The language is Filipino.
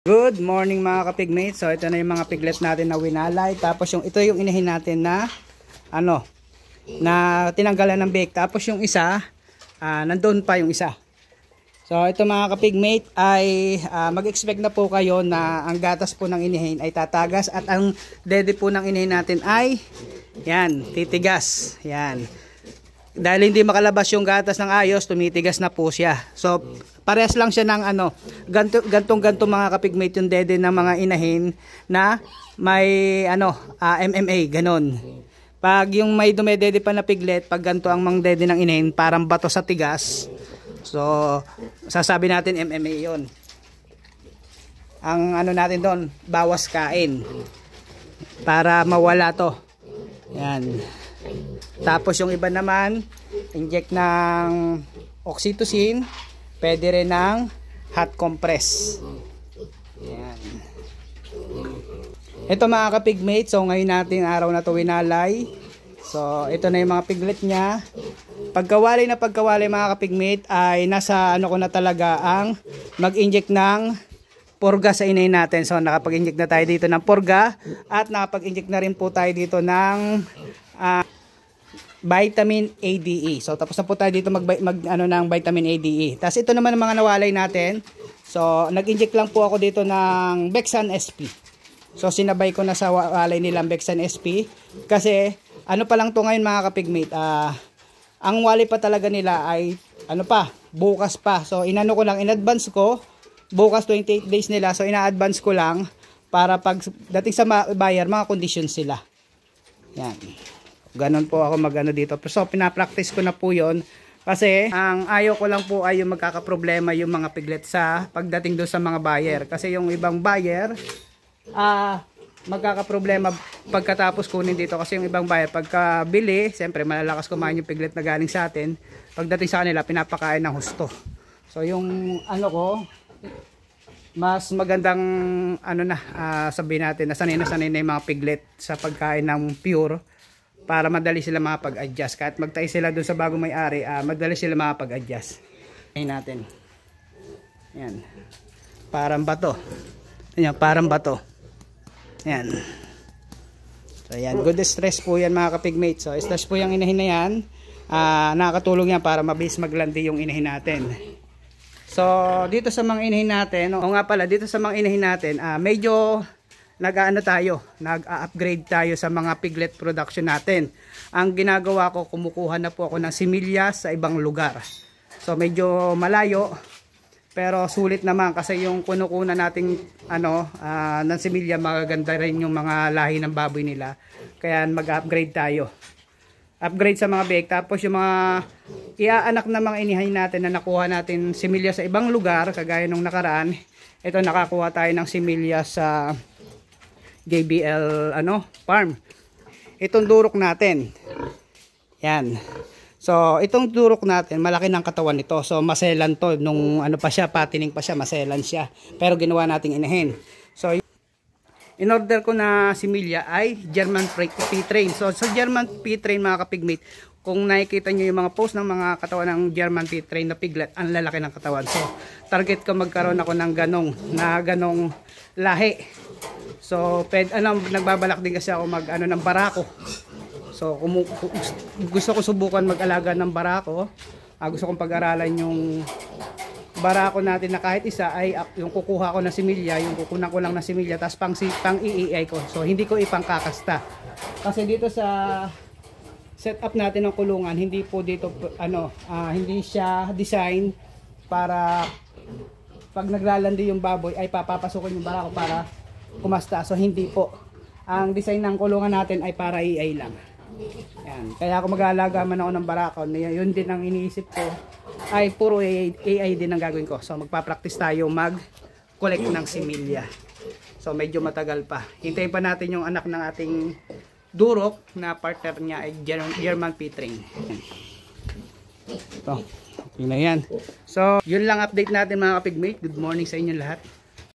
Good morning mga kapigmates. So ito na yung mga piglet natin na winalay. Tapos ito yung inahin natin na na tinanggalan ng bake. Tapos yung isa, nandoon pa yung isa. So ito mga kapigmate ay mag-expect na po kayo na ang gatas po ng inahin ay tatagas at ang dede po ng inahin natin ay yan, titigas. Yan. Dahil hindi makalabas yung gatas ng ayos, tumitigas na po siya. So parehas lang siya ng gantong mga kapigmate yung dede ng mga inahin na may MMA, ganon. Pag yung may dumedede pa na piglet, pag ganito ang mang dede ng inahin, parang bato sa tigas. So sasabi natin MMA yon. Ang natin doon, bawas kain. Para mawala to. Yan. Tapos yung iba naman, inject ng oxytocin, pwede rin ng hot compress. Yan. Ito mga kapigmate, so ngayon natin araw na to winalay. So ito na yung mga piglet niya. Pagkawali na pagkawali mga kapigmate ay nasa ko na talaga ang mag-inject ng porga sa inahin natin. So nakapag-inject na tayo dito ng porga at nakapag-inject na rin po tayo dito ng vitamin ADE. So tapos na po tayo dito ng vitamin ADE. Tapos ito naman ang mga nawalay natin. So nag-inject lang po ako dito ng Bexan SP. So sinabay ko na sa walay nilang Bexan SP kasi pa lang to ngayon mga kapigmate. Ang wali pa talaga nila ay bukas pa. So inano ko lang, in advance ko. Bukas 28 days nila. So ina-advance ko lang para pag dating sa buyer, mga conditions sila. Yan. Ganon po ako dito. So pinapractice ko na po yon. Kasi ang ayaw ko lang po ay yung magkakaproblema yung mga piglet sa pagdating doon sa mga buyer. Kasi yung ibang buyer, magkakaproblema pagkatapos kunin dito. Kasi yung ibang buyer, pagkabili, siyempre malalakas kumain yung piglet na galing sa atin. Pagdating sa kanila, pinapakain ng husto. So yung mas magandang sabihin natin na sanay na yung mga piglet sa pagkain ng pure para madali sila makapag-adjust. Kahit magtay sila dun sa bagong may-ari, madali sila makapag-adjust. Ayan natin. Yan. Parang bato. Ayan, parang bato. Yan. So yan, good stress po yan mga kapigmate. So stress po yung inahin na yan. Nakakatulong yan para mabilis maglandi yung inahin natin. So dito sa mga inahin natin, dito sa mga inahin natin, medyo nag-upgrade tayo sa mga piglet production natin. Ang ginagawa ko, kumukuha na po ako ng similyas sa ibang lugar. So medyo malayo, pero sulit naman kasi yung kunukuna nating ng similya, magaganda rin yung mga lahi ng baboy nila. Kaya mag-upgrade tayo. Upgrade sa mga bake. Tapos yung mga iaanak na mga inihain natin na nakuha natin similya sa ibang lugar, kagaya nung nakaraan, ito nakakuha tayo ng similya sa JBL farm. Itong durok natin. Yan. So itong durok natin, malaki ng katawan nito. So maselan to nung patining pa siya, maselan siya. Pero ginawa nating inahin. So in order ko na similya ay German P-Train. So sa German P-Train mga kapigmate, kung nakikita nyo yung mga post ng mga katawan ng German P-Train na piglet, ang lalaki ng katawan. So target ko magkaroon ako ng ganong lahi. So nagbabalak din kasi ako ng barako. So gusto ko subukan mag-alaga ng barako. Gusto kong pag-aralan yung barako natin na kahit isa ay yung kukuha ko na similya, yung kukunan ko lang na similya, tapos pang iiay ko. So hindi ko ipangkakasta. Kasi dito sa setup natin ng kulungan, hindi po dito hindi siya design para pag naglalandi yung baboy ay papapasukin yung barako para kumasta. So hindi po. Ang design ng kulungan natin ay para iiay lang. Yan. Kaya ako mag-aalaga man ako ng barako, yun din ang iniisip ko, ay puro AI din ang gagawin ko. So magpa-practice tayo mag-collect ng similya. So medyo matagal pa. Hintayin pa natin yung anak ng ating durok na partner niya ay German P-Train. So, okay na yan. So yun lang update natin mga kapigmate. Good morning sa inyo lahat.